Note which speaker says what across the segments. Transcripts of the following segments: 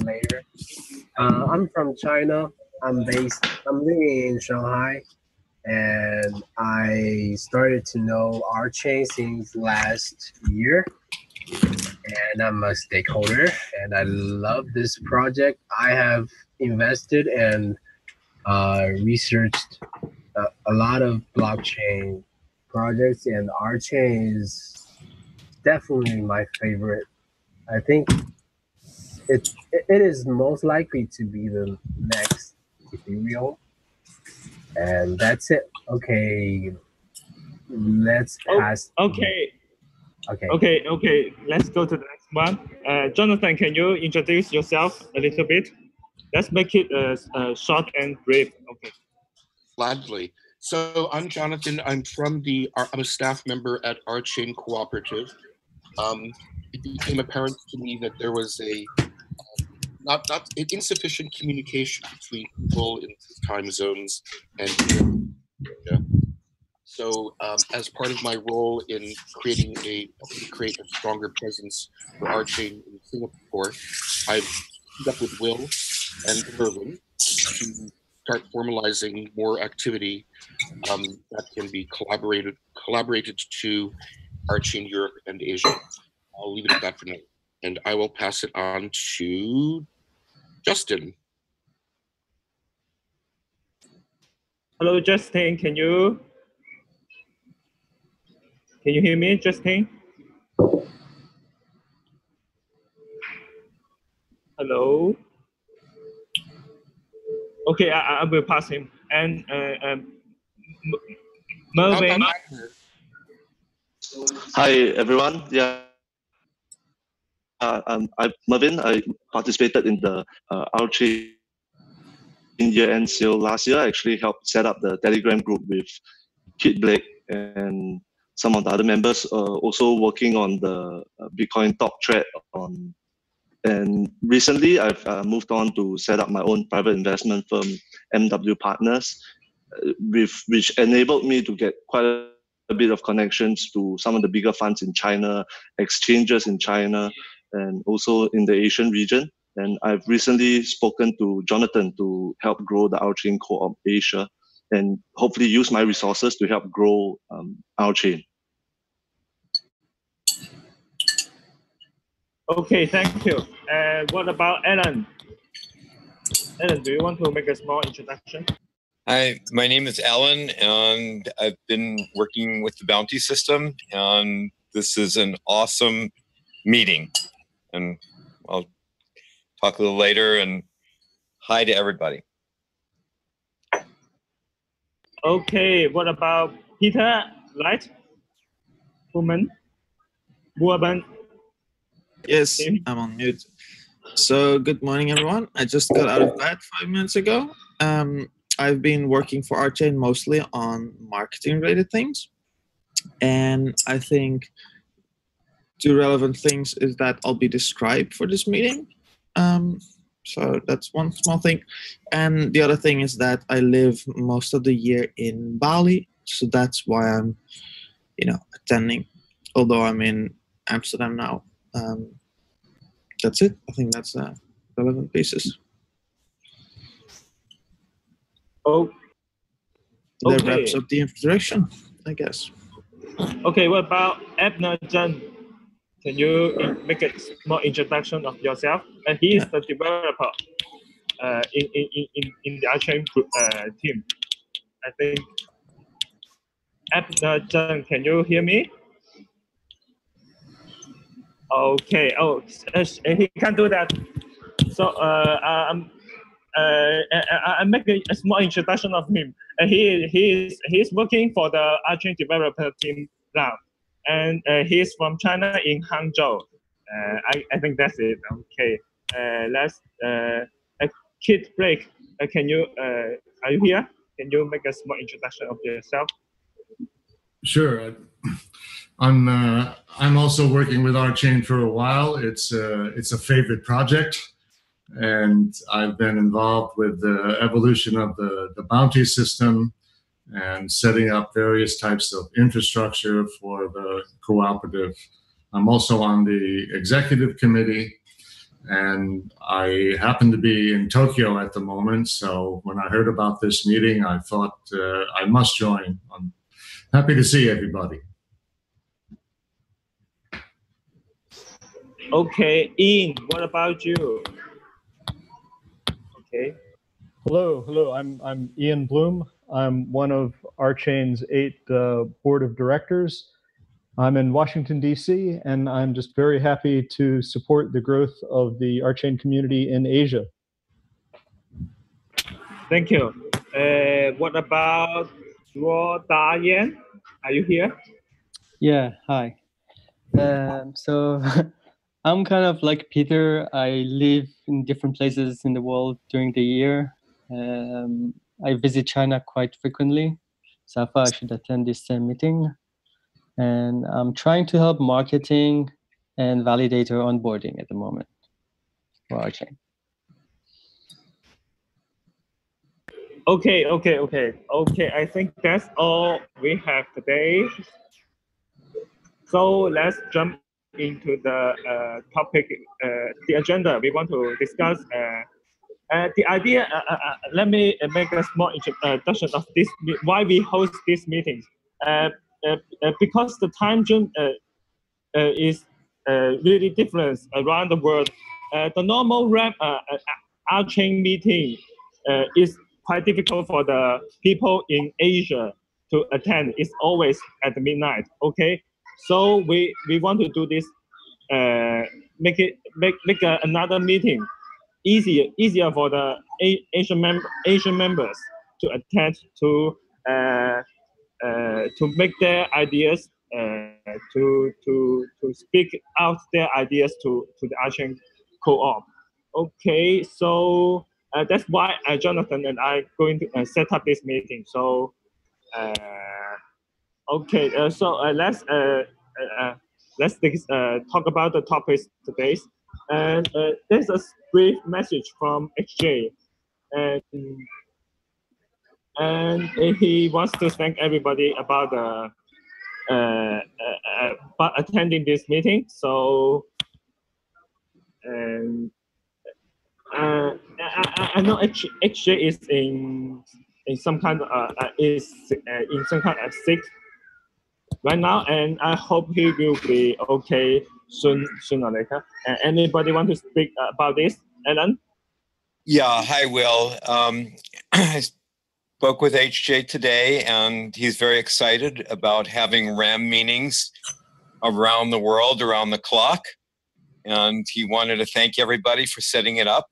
Speaker 1: later. I'm from China. I'm living in Shanghai, and I started to know RChain since last year, and I'm a stakeholder, and I love this project. I have invested and researched a lot of blockchain projects, and RChain is definitely my favorite. I think it is most likely to be the next Ethereum, and that's it. Okay, let's pass.
Speaker 2: Okay.
Speaker 1: Okay.
Speaker 2: Okay. Let's go to the next one. Jonathan, can you introduce yourself a little bit? Let's make it short and brief. Okay.
Speaker 3: Gladly. So I'm Jonathan. I'm a staff member at RChain Cooperative. It became apparent to me that there was not insufficient communication between people in time zones and yeah. So as part of my role in create a stronger presence for RChain in Singapore, I've teamed up with Will and Irvin to start formalizing more activity that can be collaborated to RChain Europe and Asia. I'll leave it at that for now, and I will pass it on to Justin.
Speaker 2: Hello, Justin. Can you hear me, Justin? Hello. Okay, I will pass him. And Mervin.
Speaker 4: Hi everyone. Yeah, I'm Mervin. I participated in the RChain year-end sale last year. I actually helped set up the Telegram group with Kit Blake and some of the other members. Also working on the Bitcoin talk thread on. And recently, I've moved on to set up my own private investment firm, MW Partners, which enabled me to get quite a bit of connections to some of the bigger funds in China, exchanges in China, and also in the Asian region. And I've recently spoken to Jonathan to help grow the RChain Co-op Asia, and hopefully use my resources to help grow RChain.
Speaker 2: Okay, thank you. And what about Alan? Alan, do you want to make a small introduction?
Speaker 5: Hi, my name is Alan, and I've been working with the bounty system, and this is an awesome meeting. And I'll talk a little later, and hi to everybody.
Speaker 2: Okay, what about Peter, right? Woman?
Speaker 6: Yes, I'm on mute. So good morning, everyone. I just got out of bed 5 minutes ago. I've been working for RChain mostly on marketing-related things. And I think two relevant things is that I'll be described for this meeting. So that's one small thing. And the other thing is that I live most of the year in Bali. So that's why I'm, attending, although I'm in Amsterdam now. That's it. I think that's relevant pieces.
Speaker 2: Oh,
Speaker 6: that wraps up the introduction, I guess.
Speaker 2: Okay, what about Abner Jan? Can you make a small introduction of yourself? And he is the developer in the RChain team. I think. Abner Jan, can you hear me? Okay. Oh, he can't do that. So I make a small introduction of him. And he's working for the RChain developer team now, and he's from China in Hangzhou. I think that's it. Okay. Let's Kit Blake. Can you are you here? Can you make a small introduction of yourself?
Speaker 7: Sure. I'm also working with RChain for a while. It's a favorite project, and I've been involved with the evolution of the bounty system and setting up various types of infrastructure for the cooperative. I'm also on the executive committee, And I happen to be in Tokyo at the moment, so when I heard about this meeting, I thought I must join. I'm happy to see everybody.
Speaker 2: Okay, Ian, what about you? Okay.
Speaker 8: Hello. I'm Ian Bloom. I'm one of RChain's 8 board of directors. I'm in Washington, D.C., and I'm just very happy to support the growth of the RChain community in Asia.
Speaker 2: Thank you. What about Yan? Are you here?
Speaker 9: Yeah, hi. So I'm kind of like Peter. I live in different places in the world during the year. I visit China quite frequently. So I thought I should attend this meeting. And I'm trying to help marketing and validator onboarding at the moment for RChain.
Speaker 2: Okay. I think that's all we have today. So let's jump into the topic, the agenda we want to discuss. The idea, let me make a small introduction of this, why we host these meetings. Because the time zone is really different around the world. The normal RChain meeting is quite difficult for the people in Asia to attend. It's always at midnight. Okay, so we want to do this, make another meeting easier for the Asian members to attend, to make their ideas, to speak out their ideas to the RChain co-op. Okay, so that's why Jonathan and I going to set up this meeting. So okay, so let's talk about the topics today. And there's a brief message from XJ, and he wants to thank everybody about attending this meeting. So, and I know XJ is in some kind of in some kind of sick right now, and I hope he will be okay sooner or later. Anybody want to speak about this, Alan?
Speaker 5: Yeah, hi, Will. I spoke with HJ today, and he's very excited about having RAM meetings around the world, around the clock. And he wanted to thank everybody for setting it up.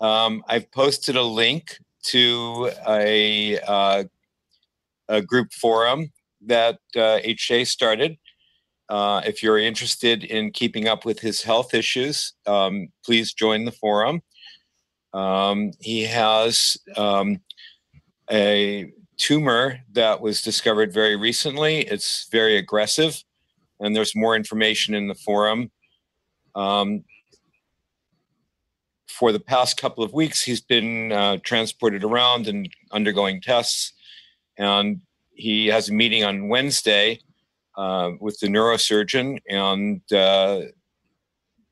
Speaker 5: I've posted a link to a group forum that HJ started. If you're interested in keeping up with his health issues, please join the forum. He has a tumor that was discovered very recently. It's very aggressive, and there's more information in the forum. For the past couple of weeks, he's been transported around and undergoing tests, and he has a meeting on Wednesday with the neurosurgeon, and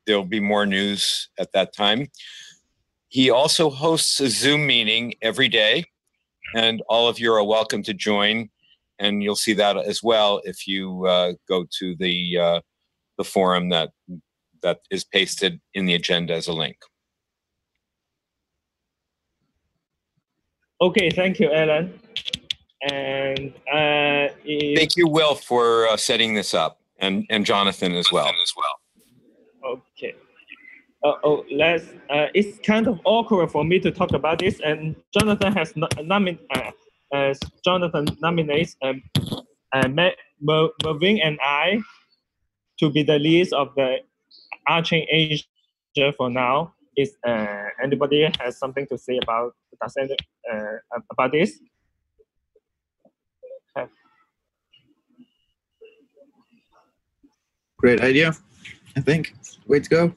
Speaker 5: there'll be more news at that time. He also hosts a Zoom meeting every day, and all of you are welcome to join, and you'll see that as well if you go to the forum that is pasted in the agenda as a link.
Speaker 2: Okay, thank you, Alan. And
Speaker 5: thank you, Will, for setting this up, and Jonathan as well.
Speaker 2: Okay. It's kind of awkward for me to talk about this, and Jonathan has nominates Mervin and I to be the leads of the RChain Asia for now. Is anybody has something to say about this?
Speaker 6: Great idea, I think. Way to go.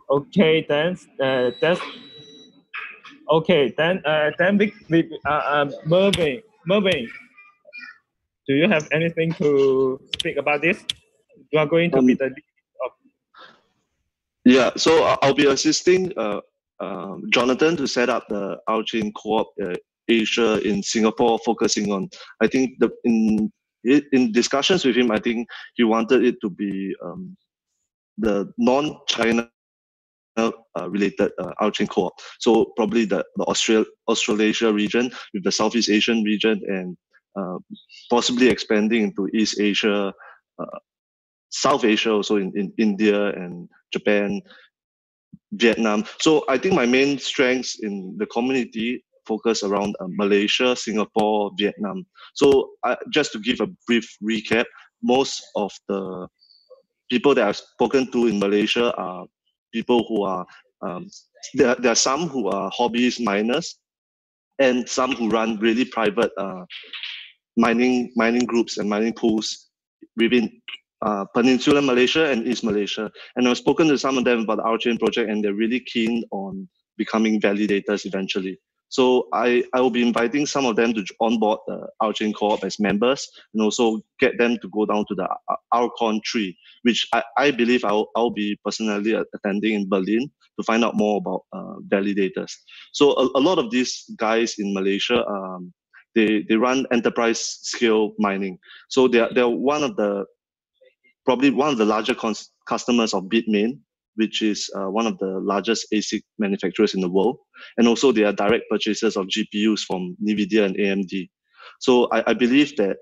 Speaker 2: Okay, then that's okay. Then Mervin, do you have anything to speak about this? You are going to be the lead of
Speaker 4: Yeah, so I'll be assisting Jonathan to set up the RChain Co-op Asia in Singapore, focusing on, I think, in discussions with him, I think he wanted it to be the non-China related RChain Co-op. So probably the Australasia region with the Southeast Asian region, and possibly expanding into East Asia, South Asia, also in India and Japan, Vietnam. So I think my main strengths in the community focus around Malaysia, Singapore, Vietnam. So just to give a brief recap, most of the people that I've spoken to in Malaysia are people who are, there are some who are hobbyist miners, and some who run really private mining groups and mining pools within Peninsular Malaysia and East Malaysia. And I've spoken to some of them about the RChain project, and they're really keen on becoming validators eventually. So I will be inviting some of them to onboard the RChain Co-op as members, and also get them to go down to the RCon 3, which I believe I'll be personally attending in Berlin to find out more about validators. So a lot of these guys in Malaysia, they run enterprise scale mining. So they're probably one of the larger customers of Bitmain, which is one of the largest ASIC manufacturers in the world. And also they are direct purchasers of GPUs from NVIDIA and AMD. So I believe that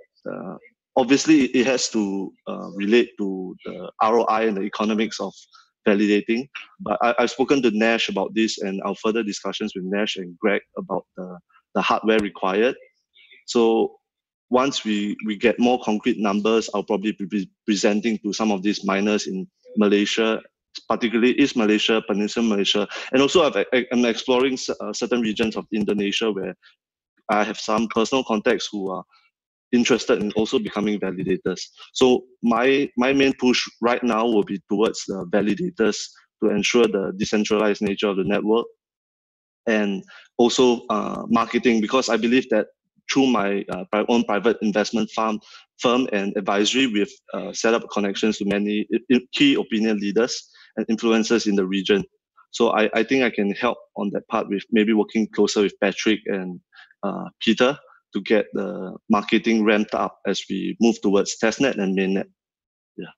Speaker 4: obviously it has to relate to the ROI and the economics of validating. But I've spoken to Nash about this, and our further discussions with Nash and Greg about the hardware required. So once we get more concrete numbers, I'll probably be presenting to some of these miners in Malaysia, particularly East Malaysia, Peninsular Malaysia, and also I'm exploring certain regions of Indonesia where I have some personal contacts who are interested in also becoming validators. So my main push right now will be towards the validators to ensure the decentralized nature of the network, and also marketing, because I believe that through my own private investment firm and advisory, we've set up connections to many key opinion leaders and influencers in the region. So I think I can help on that part with maybe working closer with Patrick and Peter to get the marketing ramped up as we move towards testnet and mainnet. Yeah.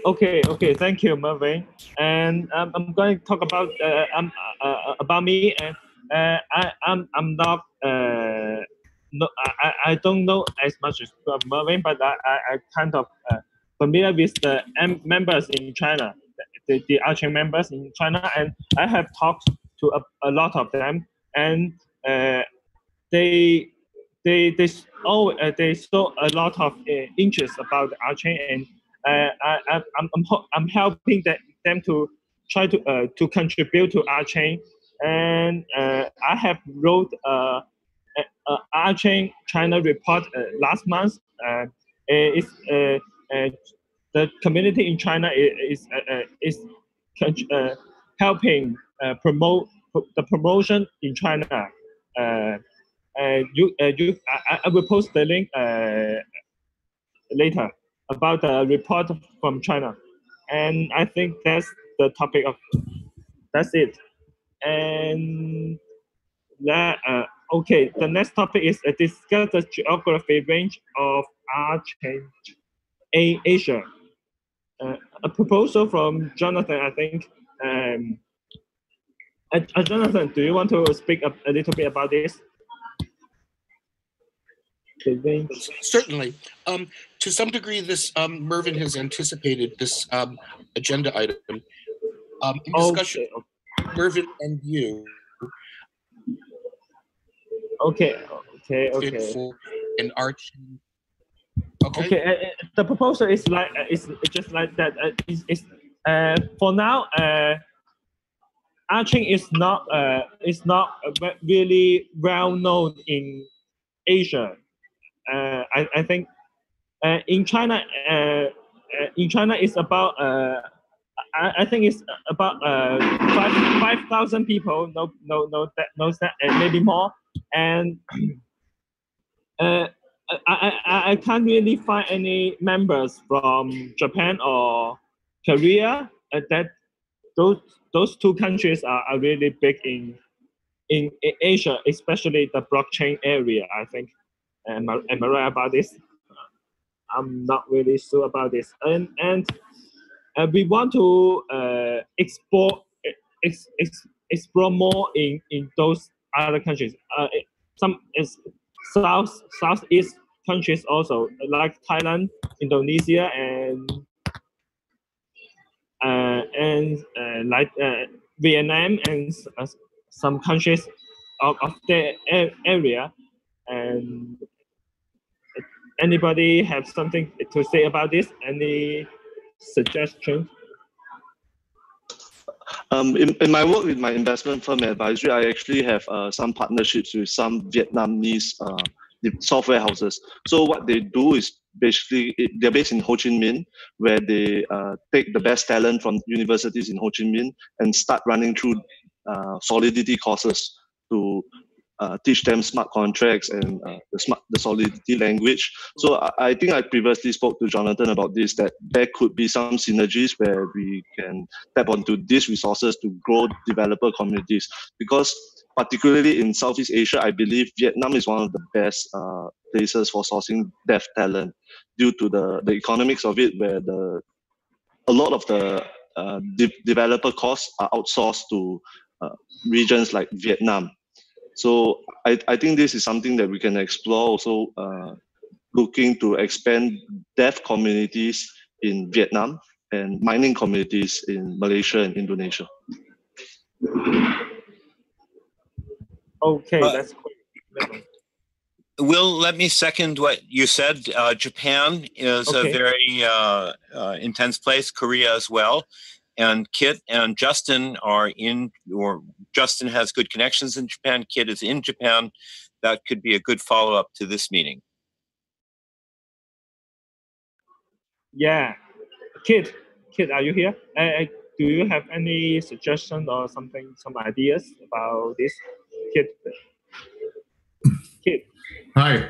Speaker 2: Okay, thank you, Mervyn. And I'm going to talk about me. And I'm not no, I don't know as much as Mervyn, but I kind of familiar with the members in China, the RChain members in China, and I have talked to a lot of them, and they show a lot of interest about the RChain, and I'm helping them to try to contribute to RChain, and I have wrote a RChain China report last month. The community in China is helping promote the promotion in China. I will post the link later about the report from China, and I think that's the topic of that's it. And okay, the next topic is discuss the geography range of RChain in Asia. A proposal from Jonathan, I think. Jonathan, do you want to speak a little bit about this?
Speaker 3: Certainly. To some degree, this Mervyn has anticipated this agenda item. In discussion,
Speaker 2: okay.
Speaker 3: Mervyn and you.
Speaker 2: Okay.
Speaker 3: For an RChain.
Speaker 2: Okay. The proposal is like it's just like that. For now, RChain is not really well known in Asia. I think in China, it's about I think it's about 5,000 people knows that maybe more, and I can't really find any members from Japan or Korea. That those two countries are really big in Asia, especially the blockchain area. I think. Am I right about this? I'm not really sure about this. And we want to explore more in those other countries. Some is southeast countries also, like Thailand, Indonesia, and like Vietnam and some countries of the area. And anybody have something to say about this? Any suggestion?
Speaker 4: In my work with my investment firm advisory, I actually have some partnerships with some Vietnamese software houses. So what they do is basically they're based in Ho Chi Minh, where they take the best talent from universities in Ho Chi Minh and start running through Solidity courses to teach them smart contracts and the Solidity language. So I think I previously spoke to Jonathan about this, that there could be some synergies where we can tap onto these resources to grow developer communities. Because particularly in Southeast Asia, I believe Vietnam is one of the best places for sourcing dev talent due to the economics of it, where a lot of the developer costs are outsourced to regions like Vietnam. So I think this is something that we can explore, also looking to expand dev communities in Vietnam and mining communities in Malaysia and Indonesia.
Speaker 2: Okay, that's great.
Speaker 5: Will, let me second what you said. Japan is a very intense place, Korea as well. And Kit and Justin Justin has good connections in Japan. Kit is in Japan. That could be a good follow-up to this meeting.
Speaker 2: Yeah, Kit, are you here? Do you have any suggestion or something, some ideas about this, Kit?
Speaker 7: Hi.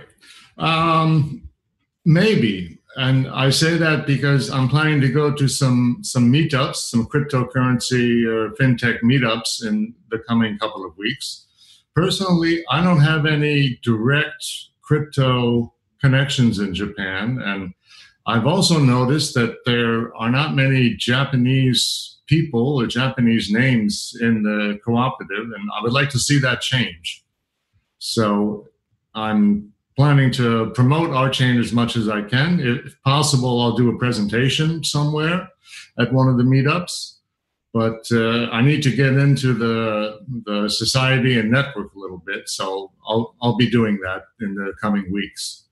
Speaker 7: Maybe. And I say that because I'm planning to go to some meetups, some cryptocurrency or fintech meetups in the coming couple of weeks. Personally, I don't have any direct crypto connections in Japan. And I've also noticed that there are not many Japanese people or Japanese names in the cooperative, and I would like to see that change. So I'm planning to promote RChain as much as I can. If possible, I'll do a presentation somewhere at one of the meetups. But I need to get into the society and network a little bit, so I'll be doing that in the coming weeks.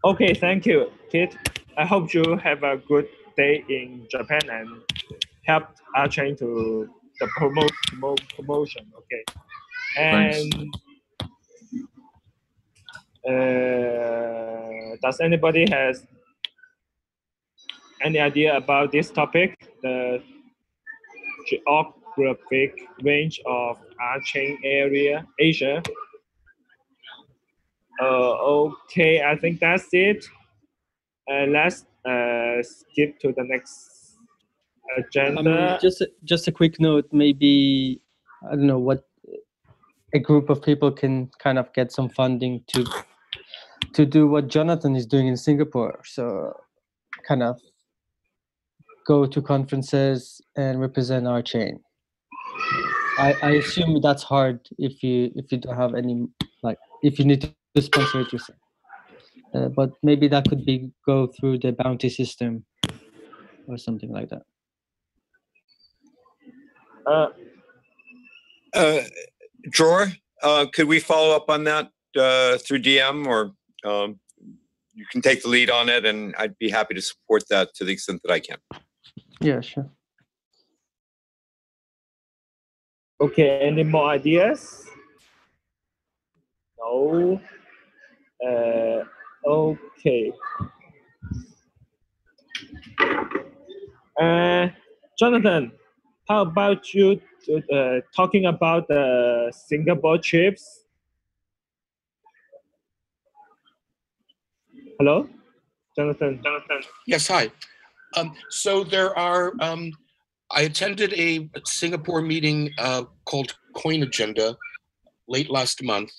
Speaker 2: Okay, thank you, Kit. I hope you have a good day in Japan and help RChain to the promotion. Okay. And does anybody has any idea about this topic? The geographic range of RChain area, Asia. Okay, I think that's it. Let's skip to the next agenda.
Speaker 9: Just a quick note, maybe, I don't know, what a group of people can kind of get some funding to do what Jonathan is doing in Singapore. So kind of go to conferences and represent RChain. I assume that's hard if you don't have any, like, if you need to sponsor it yourself. But maybe that could go through the bounty system or something like that.
Speaker 5: Dror, could we follow up on that through DM, or you can take the lead on it, and I'd be happy to support that to the extent that I can.
Speaker 9: Yeah, sure.
Speaker 2: Okay, any more ideas? No. Okay. Jonathan, how about you talking about the Singapore trips? Hello, Jonathan.
Speaker 3: Yes, hi. So there are, I attended a Singapore meeting called Coin Agenda late last month.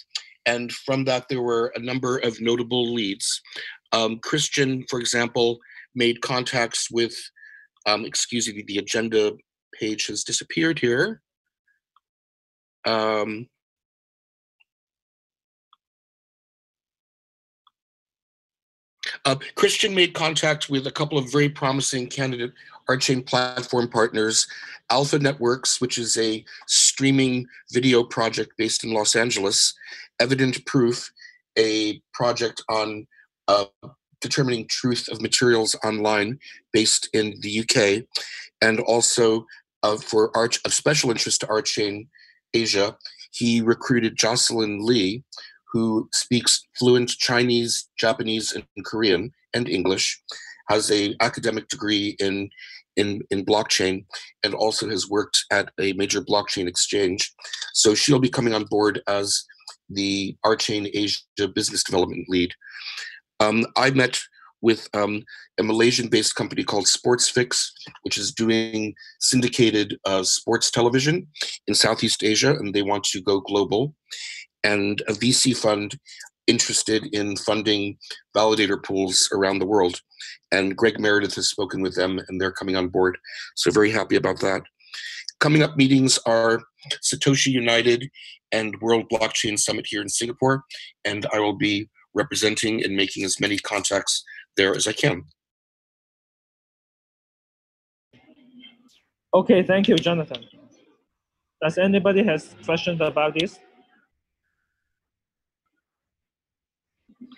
Speaker 3: And from that, there were a number of notable leads. Christian, for example, made contacts with, excuse me, the agenda page has disappeared here. Christian made contact with a couple of very promising candidate RChain platform partners, Alpha Networks, which is a streaming video project based in Los Angeles, Evident Proof, a project on determining truth of materials online based in the UK, and also for of special interest to RChain Asia, he recruited Jocelyn Lee, who speaks fluent Chinese, Japanese, and Korean, and English, has an academic degree in blockchain, and also has worked at a major blockchain exchange. So she'll be coming on board as the RChain Asia business development lead. I met with a Malaysian-based company called SportsFix, which is doing syndicated sports television in Southeast Asia, and they want to go global. And a VC fund interested in funding validator pools around the world. And Greg Meredith has spoken with them, and they're coming on board. So very happy about that. Coming up meetings are Satoshi United and World Blockchain Summit here in Singapore, and I will be representing and making as many contacts there as I can.
Speaker 2: Okay, thank you, Jonathan. Does anybody has questions about this?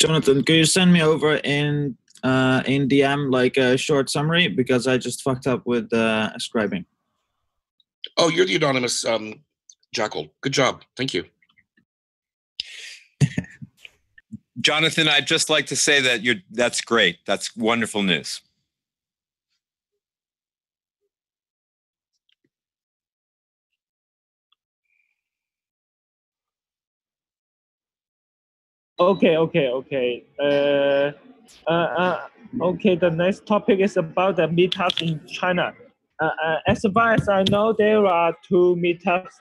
Speaker 6: Jonathan, could you send me over in DM like a short summary, because I just fucked up with scribing.
Speaker 3: Oh, you're the anonymous Jackal. Good job. Thank you.
Speaker 5: Jonathan, I'd just like to say that that's great. That's wonderful news.
Speaker 2: Okay. Okay, the next topic is about the meetups in China. As far as I know, there are two meetups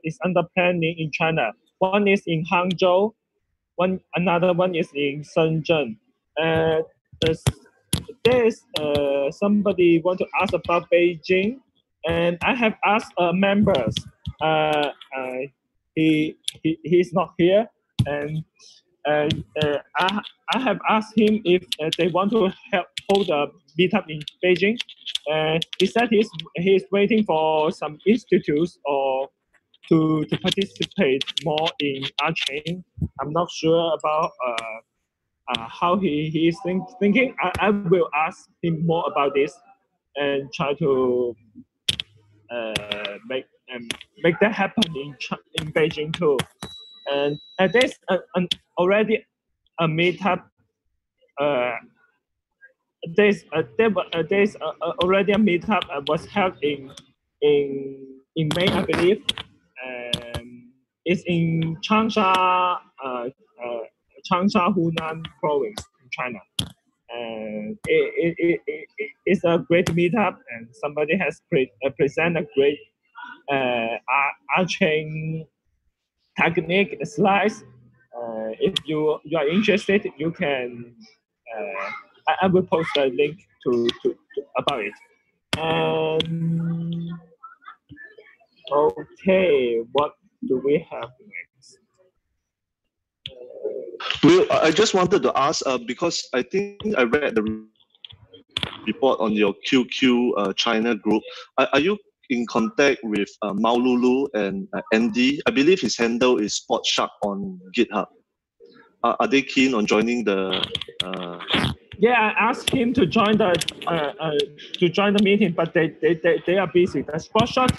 Speaker 2: is under planning in China. One is in Hangzhou, another one is in Shenzhen. There is somebody want to ask about Beijing, and I have asked members. He's not here, and I have asked him if they want to hold a meetup in Beijing. He said he's waiting for some institutes or to participate more in RChain. I'm not sure about how he is thinking. I will ask him more about this and try to make that happen in Beijing too. And there's already a meetup. There's already a meetup was held in May, I believe. It's in Changsha, Hunan province in China. And it's a great meetup, and somebody has presented a great RChain technique slides. If you are interested, you can. I will post a link to about it. Okay, what do we have next?
Speaker 4: Well, I just wanted to ask because I think I read the report on your QQ China group. Are you in contact with Mao Lulu and Andy? I believe his handle is Spot Shark on GitHub. Are they keen on joining the?
Speaker 2: Yeah, I asked him to join the meeting, but they are busy. The Spot Shark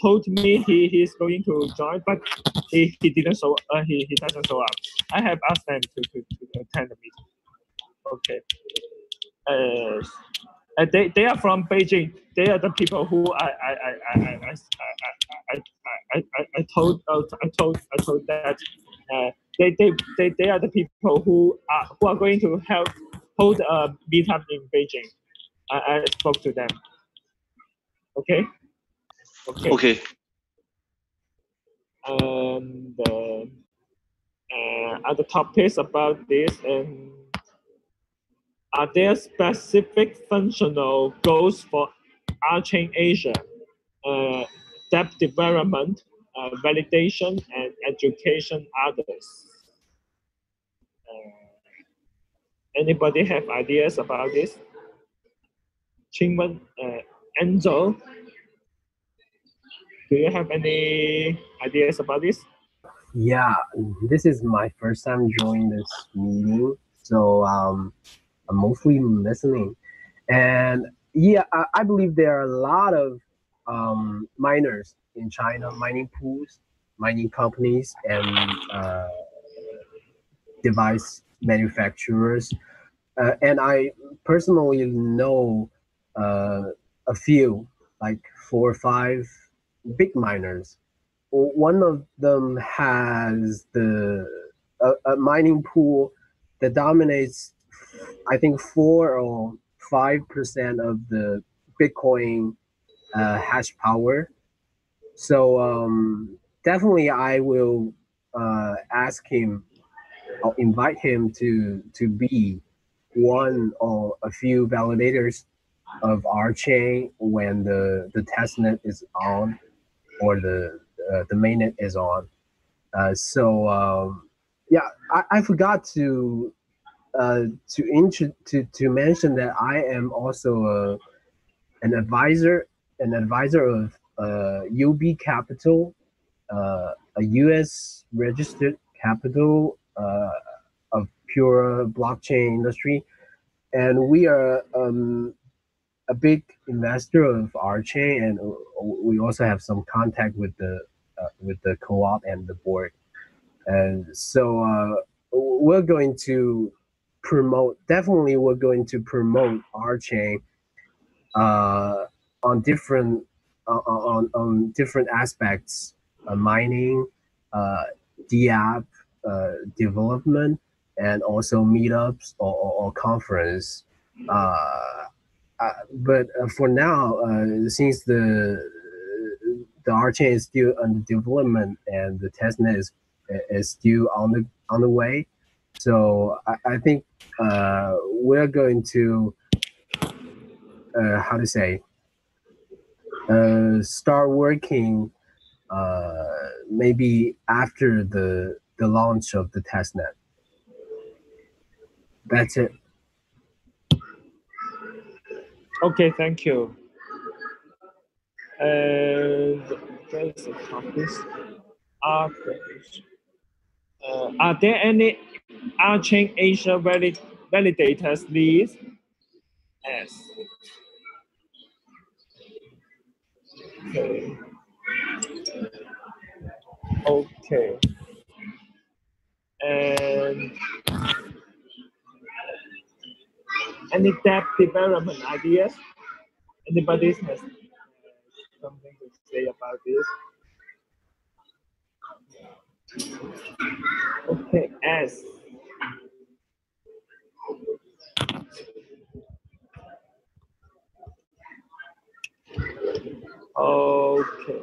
Speaker 2: told me he is going to join, but he didn't show he doesn't show up. I have asked them to attend the meeting. Okay. They are from Beijing. They are the people who I told that they are the people who are going to help hold a meetup in Beijing. I spoke to them. Okay.
Speaker 4: Okay.
Speaker 2: And other topics about this, and are there specific functional goals for RChain Asia? Debt development, validation, and education others. Anybody have ideas about this? Qingwen, Enzo, do you have any ideas about this?
Speaker 1: Yeah, this is my first time joining this meeting, so I'm mostly listening. And yeah, I believe there are a lot of miners in China, mining pools, mining companies, and device manufacturers. And I personally know a few, like 4 or 5 big miners. One of them has a mining pool that dominates, I think, 4 or 5% of the Bitcoin hash power. So definitely, I will ask him. I'll invite him to be one or a few validators of RChain when the testnet is on, or the mainnet is on. Yeah, I forgot to mention that I am also an advisor of UB Capital, a U.S. registered capital of pure blockchain industry, and we are a big investor of RChain, and we also have some contact with the co-op and the board. And so we're going to we're going to promote RChain on different on different aspects, mining, DApp development, and also meetups or conference. But for now, since the RChain is still under development and the testnet is still on the way, so I think we're going to how to say start working maybe after the launch of the testnet. That's it.
Speaker 2: Okay, thank you. And there's a topic. Are there any RChain Asia validators list? Yes. Okay. Okay. And any debt development ideas? Anybody has something to say about this? Okay, S. Okay.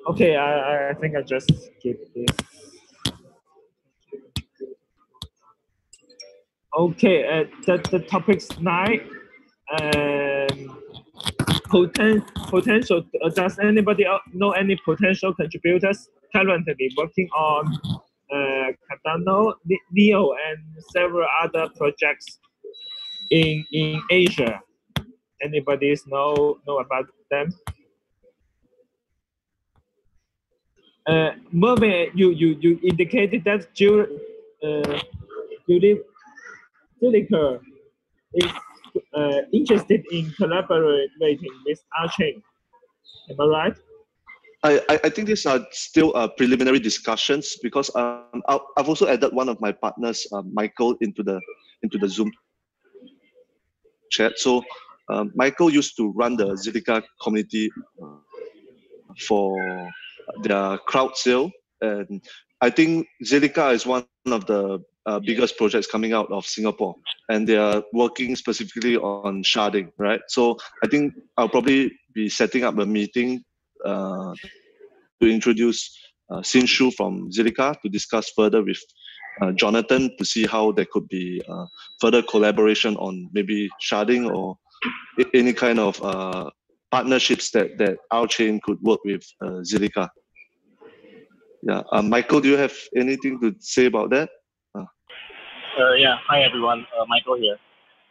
Speaker 2: Okay, I think I just skip this. Okay, the topic's 9. Potential. Does anybody know any potential contributors currently working on Cardano, Neo, and several other projects in Asia? Anybody know about them? Mervin, you indicated that Juliker is interested in collaborating with RChain. Am I right?
Speaker 4: I think these are still preliminary discussions, because I've also added one of my partners, Michael, into the Zoom chat. So Michael used to run the Zilliqa community for their crowd sale, and I think Zilliqa is one of the biggest projects coming out of Singapore, and they are working specifically on sharding, right? So I think I'll probably be setting up a meeting to introduce Sinshu from Zilliqa to discuss further with Jonathan to see how there could be further collaboration on maybe sharding or any kind of partnerships that RChain could work with Zilliqa. Yeah, Michael, do you have anything to say about that?
Speaker 10: Yeah, hi everyone. Michael here.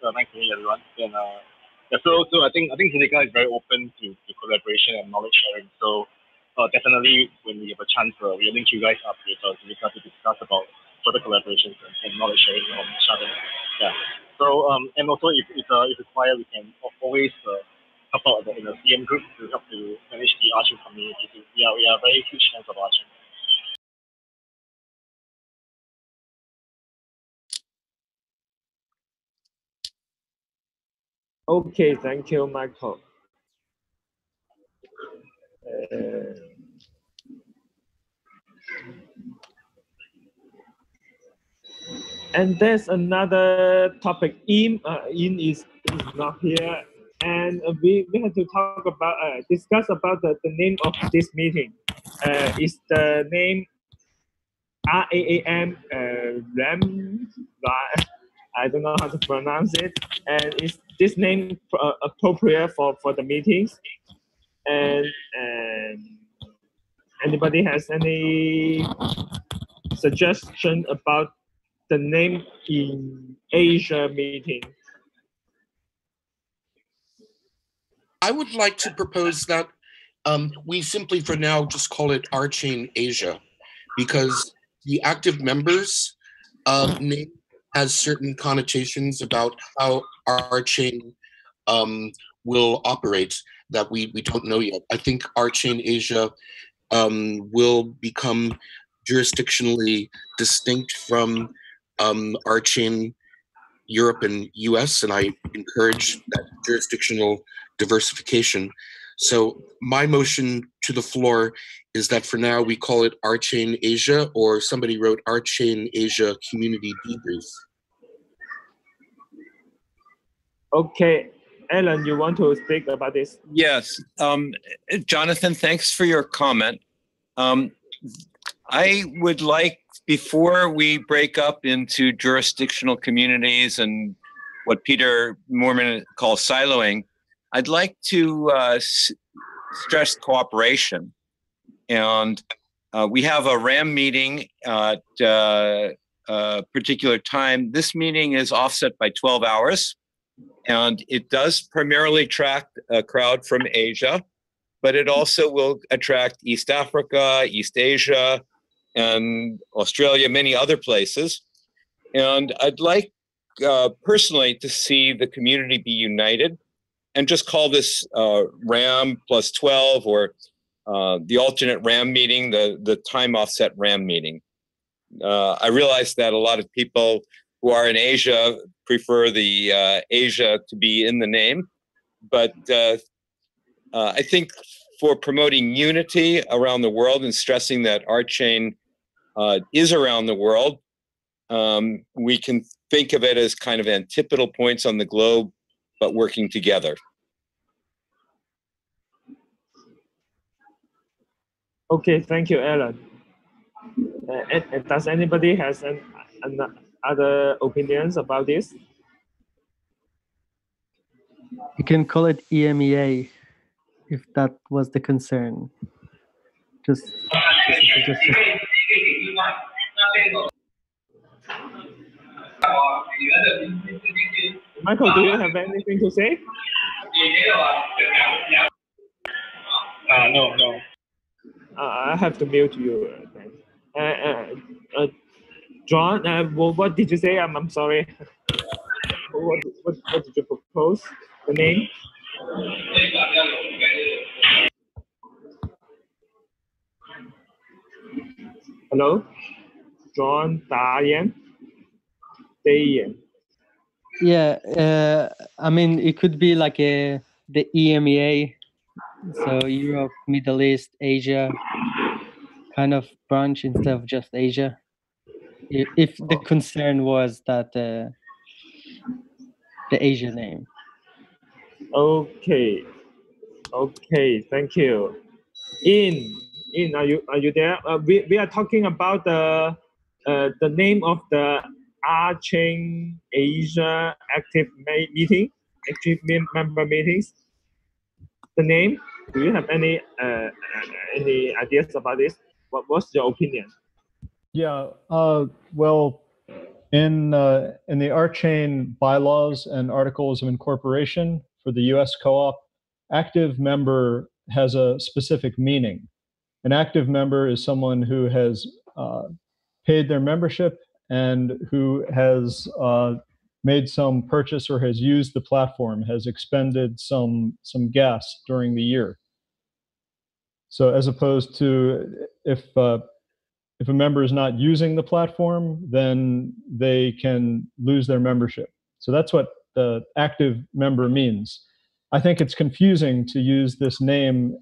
Speaker 10: Nice to meet everyone. And yeah, so I think Zilliqa is very open to collaboration and knowledge sharing. So definitely, when we have a chance, we'll link you guys up with Zilliqa to discuss about further collaborations and knowledge sharing on sharding. Yeah. So and also if required, we can always help out in the CM group to help to manage the RChain community. So we are very huge fans of RChain.
Speaker 2: Okay, thank you, Michael. And there's another topic. Ian is not here, and we have to talk about discuss about the name of this meeting. Is the name RAAM RAM? I don't know how to pronounce it. And is this name appropriate for the meetings? And anybody has any suggestion about the name in Asia meeting?
Speaker 3: I would like to propose that we simply for now just call it RChain Asia, because the active members name has certain connotations about how RChain will operate that we don't know yet. I think RChain Asia will become jurisdictionally distinct from RChain Europe and US, and I encourage that jurisdictional diversification. So my motion to the floor is that for now we call it RChain Asia, or somebody wrote RChain Asia Community Debrief.
Speaker 2: Okay, Alan, you want to speak about this?
Speaker 5: Yes, Jonathan, thanks for your comment. I would like, before we break up into jurisdictional communities and what Peter Moorman calls siloing, I'd like to stress cooperation. And we have a RAM meeting at a particular time. This meeting is offset by 12 hours, and it does primarily attract a crowd from Asia, but it also will attract East Africa, East Asia, and Australia, many other places. And I'd like personally to see the community be united and just call this RAM plus 12, or the alternate RAM meeting, the time offset RAM meeting. I realize that a lot of people who are in Asia prefer the Asia to be in the name, but I think for promoting unity around the world and stressing that RChain is around the world, we can think of it as kind of antipodal points on the globe, but working together.
Speaker 2: Okay, thank you, Alan. Does anybody has other opinions about this?
Speaker 9: You can call it EMEA if that was the concern. Just
Speaker 2: Michael, do you have anything to say?
Speaker 10: No.
Speaker 2: I have to mute you. John, what did you say? I'm sorry. What did you propose? The name? Hello? John Dayan?
Speaker 9: yeah, I mean, it could be like the EMEA, so Europe, Middle East, Asia, kind of branch instead of just Asia? If the concern was that the Asia name.
Speaker 2: Okay. Okay. Thank you. In, are you there? We are talking about the name of the RChain Asia active member meetings. The name. Do you have any ideas about this? What's your opinion?
Speaker 8: Yeah. Well, in the RChain bylaws and articles of incorporation for the U.S. co-op, active member has a specific meaning. An active member is someone who has paid their membership and who has made some purchase or has used the platform, has expended some gas during the year. So as opposed to if a member is not using the platform, then they can lose their membership. So that's what the active member means. I think it's confusing to use this name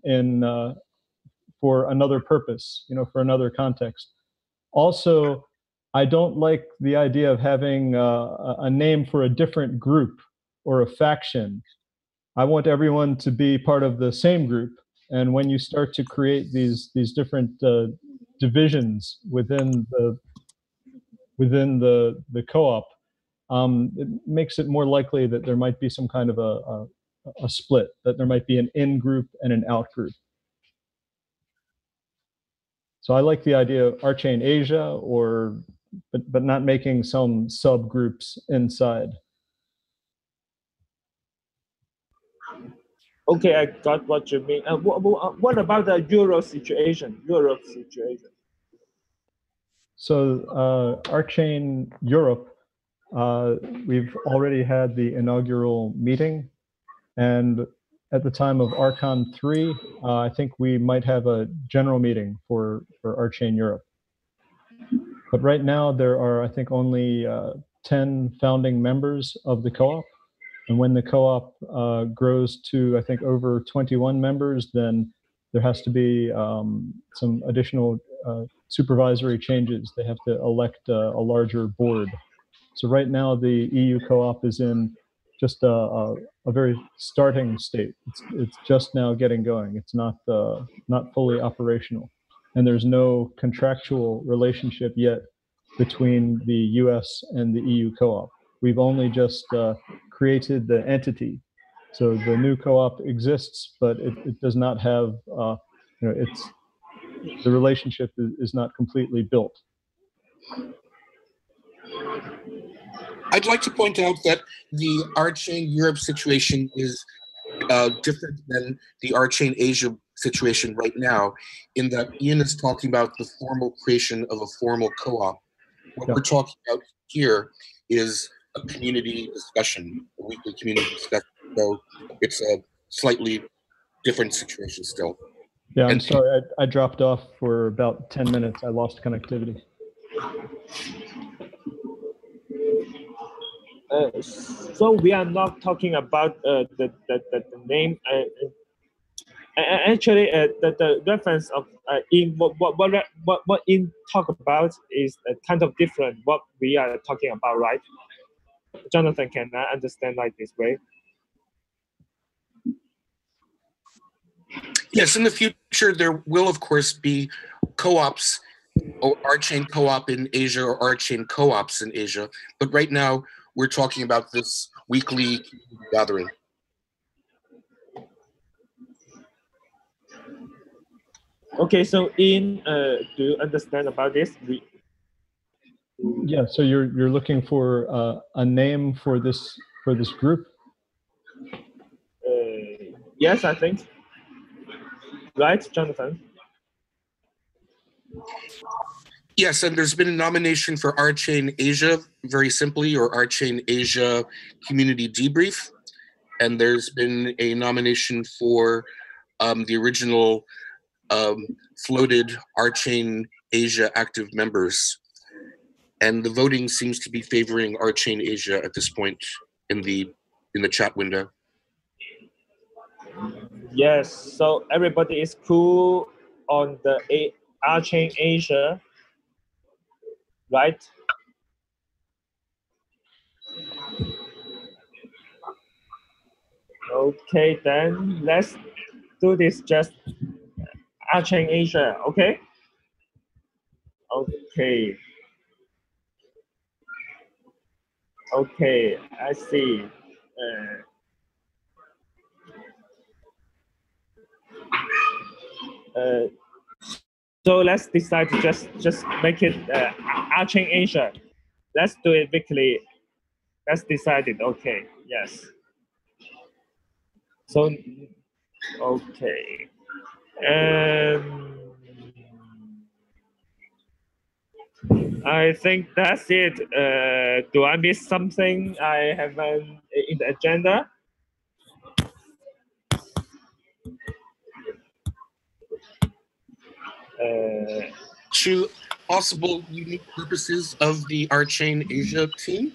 Speaker 8: for another purpose, for another context. Also, I don't like the idea of having a name for a different group or a faction. I want everyone to be part of the same group. And when you start to create these different divisions within the co-op, it makes it more likely that there might be some kind of a split, that there might be an in group and an out group. So I like the idea of RChain Asia, but not making some subgroups inside.
Speaker 2: Okay, I got what you mean. What about the Europe situation?
Speaker 8: So RChain Europe, we've already had the inaugural meeting, and at the time of RCon 3, I think we might have a general meeting for RChain Europe. But right now there are, I think, only 10 founding members of the co-op. And when the co-op grows to, I think, over 21 members, then there has to be some additional supervisory changes. They have to elect a larger board. So right now the EU co-op is in just a very starting state. It's just now getting going. It's not fully operational. And there's no contractual relationship yet between the US and the EU co-op. We've only just created the entity. So the new co-op exists, but it does not have, the relationship is not completely built.
Speaker 3: I'd like to point out that the RChain Europe situation is different than the RChain Asia situation right now, in that Ian is talking about the formal creation of a formal co-op. What we're talking about here is a community discussion, a weekly community discussion. So it's a slightly different situation still.
Speaker 8: Yeah, I'm sorry, I dropped off for about 10 minutes. I lost connectivity.
Speaker 2: So we are not talking about the name. Actually, the reference of in what in talk about is kind of different. What we are talking about, right? Jonathan, can I understand like this way?
Speaker 3: Yes, in the future there will of course be co-ops, or RChain co-op in Asia or RChain co-ops in Asia. But right now we're talking about this weekly gathering.
Speaker 2: Okay, so do you understand about this?
Speaker 8: Yeah, so you're looking for a name for this group?
Speaker 2: Yes, I think. Right, Jonathan?
Speaker 3: Yes, and there's been a nomination for RChain Asia, very simply, or RChain Asia Community Debrief. And there's been a nomination for the original floated RChain Asia active members. And the voting seems to be favoring RChain Asia at this point in the chat window.
Speaker 2: Yes, so everybody is cool on the RChain Asia, right? Okay, then let's do this just RChain Asia, okay? Okay. Okay, I see. So let's decide to just make it RChain Asia. Let's do it weekly. Let's decide it. Okay. Yes. So okay. I think that's it. Do I miss something I haven't in the agenda?
Speaker 3: To possible unique purposes of the RChain Asia team.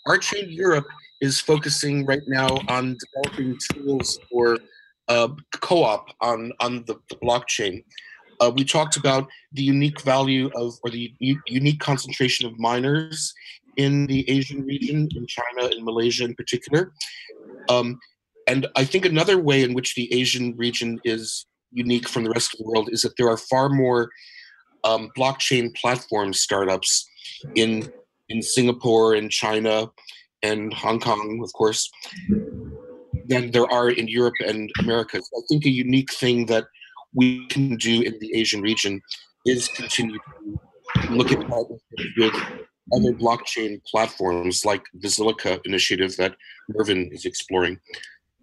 Speaker 3: RChain Europe is focusing right now on developing tools for co-op on the blockchain. We talked about the unique value of, or the unique concentration of miners in the Asian region, in China and Malaysia in particular. And I think another way in which the Asian region is unique from the rest of the world is that there are far more blockchain platform startups in Singapore and China and Hong Kong, of course, than there are in Europe and America. So I think a unique thing that we can do in the Asian region is continue to look at partnerships with other blockchain platforms like the Zilliqa initiative that Mervyn is exploring.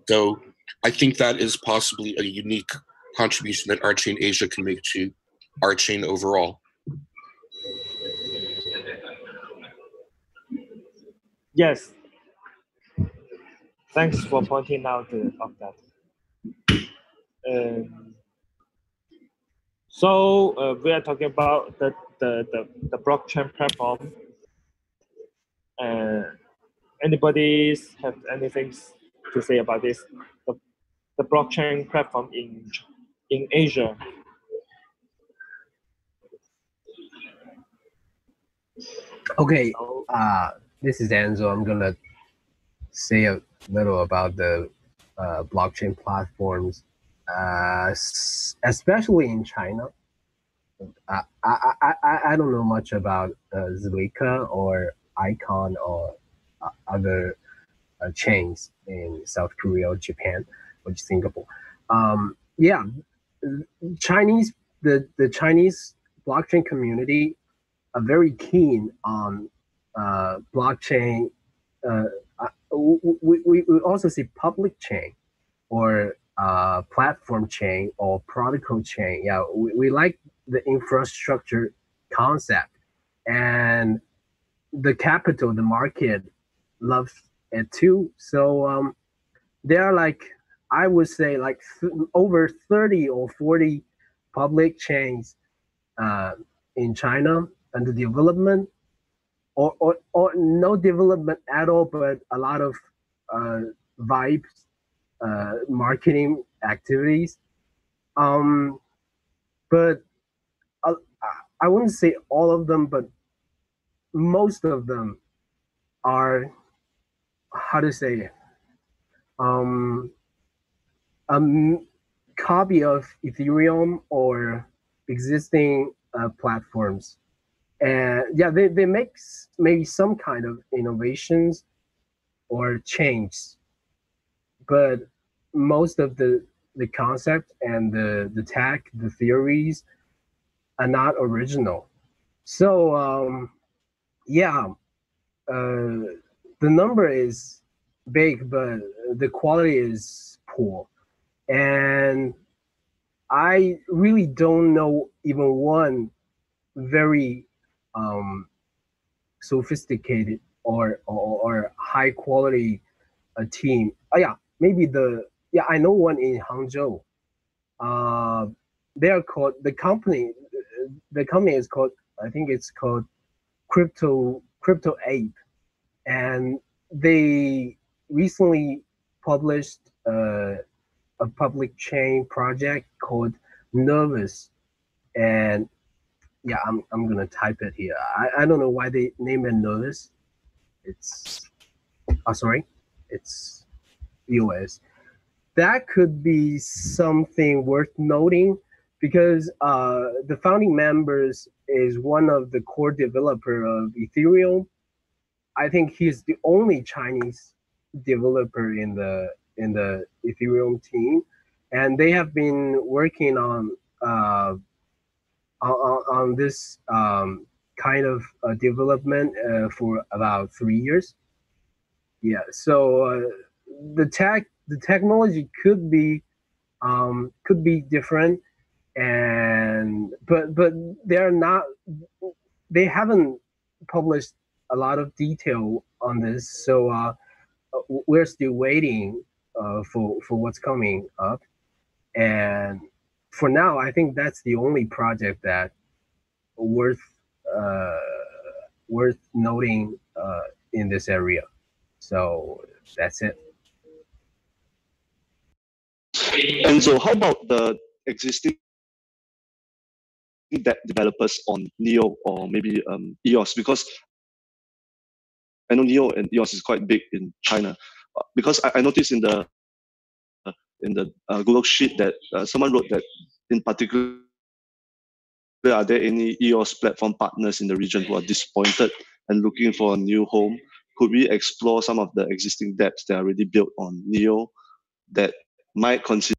Speaker 3: So I think that is possibly a unique contribution that RChain Asia can make to RChain overall.
Speaker 2: Yes. Thanks for pointing out of that. So we are talking about the blockchain platform. Anybody have anything to say about this? The blockchain platform in Asia.
Speaker 1: Okay, this is Enzo. I'm gonna say a little about the blockchain platforms, especially in China. I don't know much about Zilliqa or Icon or other chains in South Korea or Japan or Singapore. Yeah, the Chinese blockchain community are very keen on blockchain. We also see public chain or platform chain or protocol chain. Yeah, we like the infrastructure concept, and the capital, the market, loves it too. So there are like, I would say like over 30 or 40 public chains in China under development, or no development at all, but a lot of vibes, marketing activities. But I wouldn't say all of them, but most of them are, how to say, a copy of Ethereum or existing platforms. And yeah, they make maybe some kind of innovations or change, but most of the concept and the tech, the theories are not original. So yeah, the number is big, but the quality is poor. And I really don't know even one very sophisticated or high quality team. Oh yeah, maybe I know one in Hangzhou. They are called the company. The company is called, I think it's called Crypto Ape, and they recently published a public chain project called Nervous. and yeah, I'm gonna type it here. I don't know why they name it notice. It's sorry, it's EOS. That could be something worth noting because the founding members is one of the core developer of Ethereum. I think he's the only Chinese developer in the Ethereum team, and they have been working on this kind of development for about 3 years. Yeah, so the technology could be different, and but they're not they haven't published a lot of detail on this, so we're still waiting for what's coming up. And for now, I think that's the only project that worth uh, worth noting in this area. So that's it.
Speaker 4: And so, how about the existing developers on Neo or maybe EOS? Because I know Neo and EOS is quite big in China. Because I noticed in the Google sheet that someone wrote that in particular, are there any EOS platform partners in the region who are disappointed and looking for a new home? Could we explore some of the existing dApps that are already built on Neo that might consider?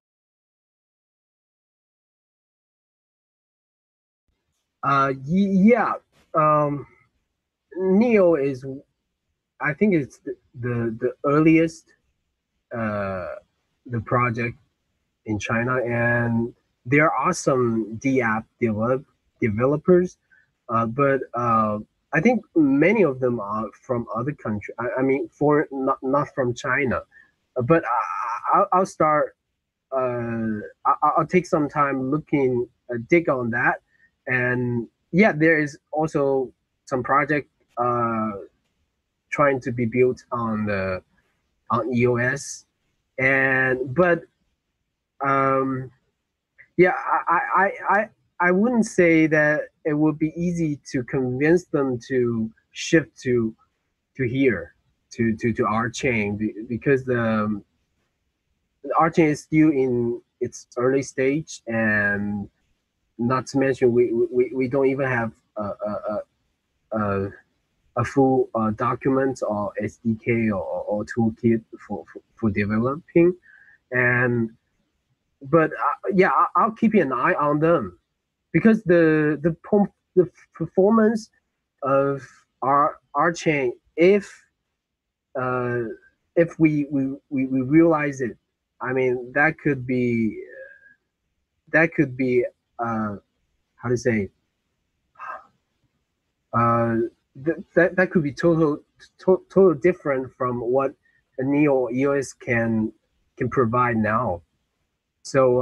Speaker 1: Yeah. Neo is, I think it's the earliest the project in China, and there are some DApp developers, but I think many of them are from other countries. I mean, for not from China, but I'll start. I'll take some time looking dig on that, and yeah, there is also some project trying to be built on EOS, and but um, yeah, I wouldn't say that it would be easy to convince them to shift to here to our chain because the our chain is still in its early stage, and not to mention we don't even have a full document or SDK or toolkit for developing. And but yeah, I'll keep an eye on them because the performance of our chain, uh, if we realize it, I mean that could be how to say uh, that could be total different from what a Neo EOS can provide now. So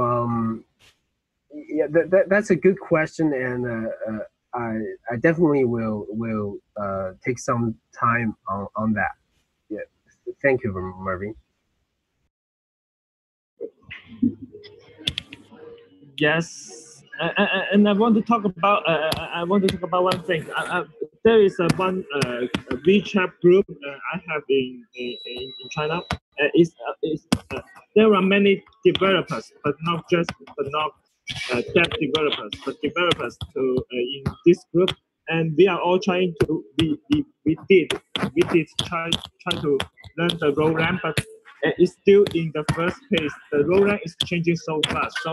Speaker 1: yeah, that's a good question, and I definitely will take some time on that. Yeah, thank you, Marvin.
Speaker 2: Yes, and I want to talk about I want to talk about one thing. There is a one a WeChat group I have in China. There are many developers, but not dev developers, but developers to in this group, and we are all trying to we did try to learn the program, but it's still in the first phase. The program is changing so fast, so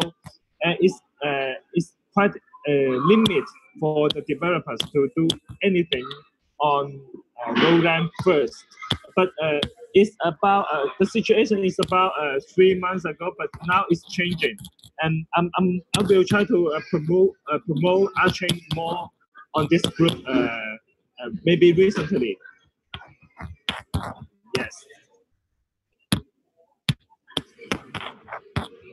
Speaker 2: it's quite a limit for the developers to do anything on program first. But it's about the situation is about 3 months ago, but now it's changing, and I will try to promote RChain more on this group maybe recently. Yes.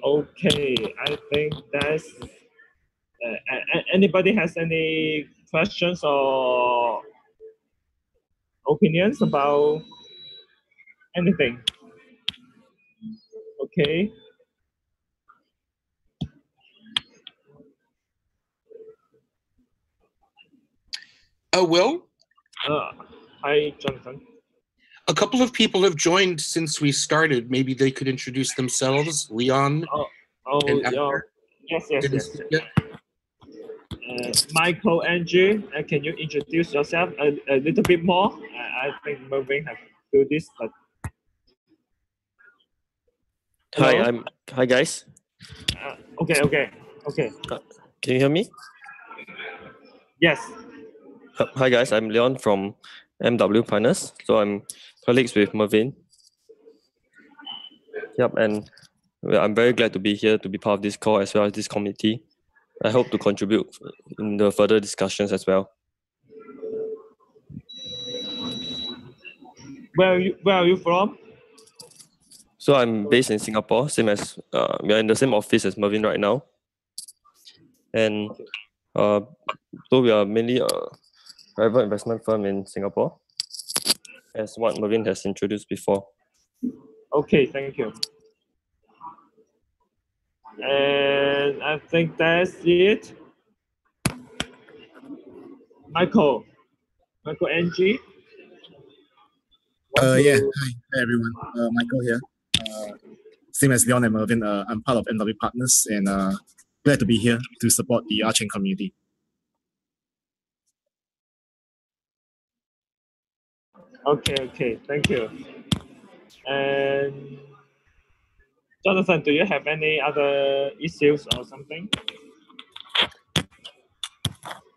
Speaker 2: Okay, I think that's. Anybody has any questions or opinions about anything? Okay.
Speaker 3: Will?
Speaker 2: Hi, Jonathan.
Speaker 3: A couple of people have joined since we started. Maybe they could introduce themselves. Leon. And
Speaker 2: Yes.
Speaker 3: Didn't speak yet?
Speaker 2: Michael, Andrew, can you introduce yourself a little bit more? I think Mervin has to do this, but
Speaker 11: Hi guys.
Speaker 2: Okay.
Speaker 11: Can you hear me?
Speaker 2: Yes.
Speaker 11: Hi guys, I'm Leon from MW Partners. So I'm colleagues with Mervin. Yep, and I'm very glad to be here to be part of this call as well as this committee. I hope to contribute in the further discussions as well.
Speaker 2: Where are you from?
Speaker 11: So I'm based in Singapore, same as we are in the same office as Mervin right now. And so we are mainly a private investment firm in Singapore, as what Mervin has introduced before.
Speaker 2: Okay, thank you. And I think that's it. Michael NG.
Speaker 12: Hi everyone. Michael here. Same as Leon and Mervin, I'm part of MW Partners and glad to be here to support the RChain community.
Speaker 2: Okay, thank you. And Jonathan, do you have any other issues or something?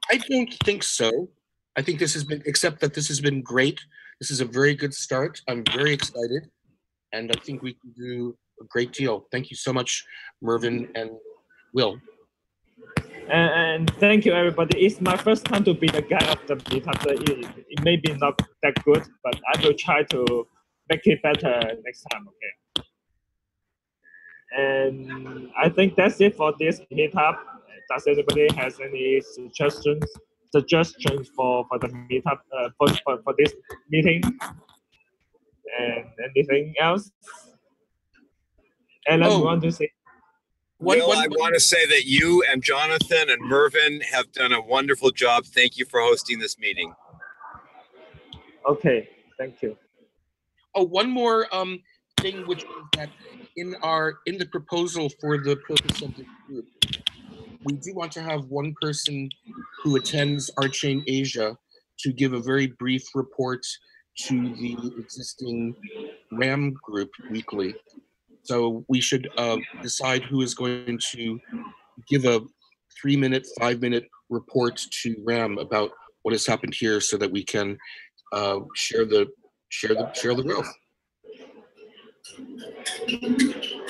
Speaker 3: I don't think so. I think this has been, except that this has been great. This is a very good start. I'm very excited. And I think we can do a great deal. Thank you so much, Mervin and Will.
Speaker 2: And thank you, everybody. It's my first time to be the guy of the meetup. It may be not that good, but I will try to make it better next time, okay? And I think that's it for this meetup. Does anybody has any suggestions for the meetup for this meeting? And anything else? Ellen, you want to say?
Speaker 13: Will, I want to say that you and Jonathan and Mervin have done a wonderful job. Thank you for hosting this meeting.
Speaker 2: Okay, thank you.
Speaker 3: Oh, one more thing, which is that in the proposal for the purpose of the group, we do want to have one person who attends RChain Asia to give a very brief report to the existing RAM group weekly. So we should decide who is going to give a 3-minute, 5-minute report to RAM about what has happened here, so that we can share the growth.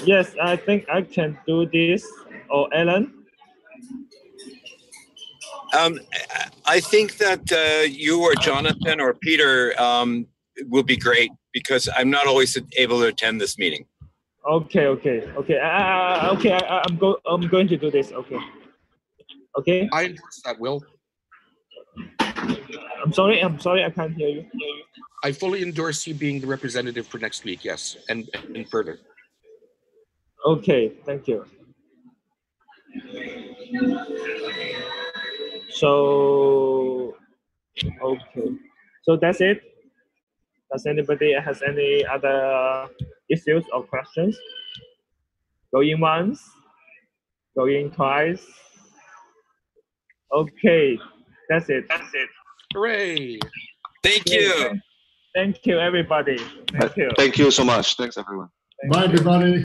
Speaker 2: Yes, I think I can do this. Or Ellen?
Speaker 13: I think that you or Jonathan or Peter will be great, because I'm not always able to attend this meeting.
Speaker 2: Okay. I'm going to do this. Okay.
Speaker 3: I endorse that, Will.
Speaker 2: I'm sorry, I can't hear you.
Speaker 3: I fully endorse you being the representative for next week, yes, and further.
Speaker 2: Okay, thank you. So, okay. So that's it. Does anybody has any other issues or questions? Going once? Going twice? Okay, that's it.
Speaker 3: Hooray!
Speaker 13: Thank you.
Speaker 2: Thank you, everybody. Thank you.
Speaker 4: Thank you so much. Thanks, everyone.
Speaker 7: Bye, everybody.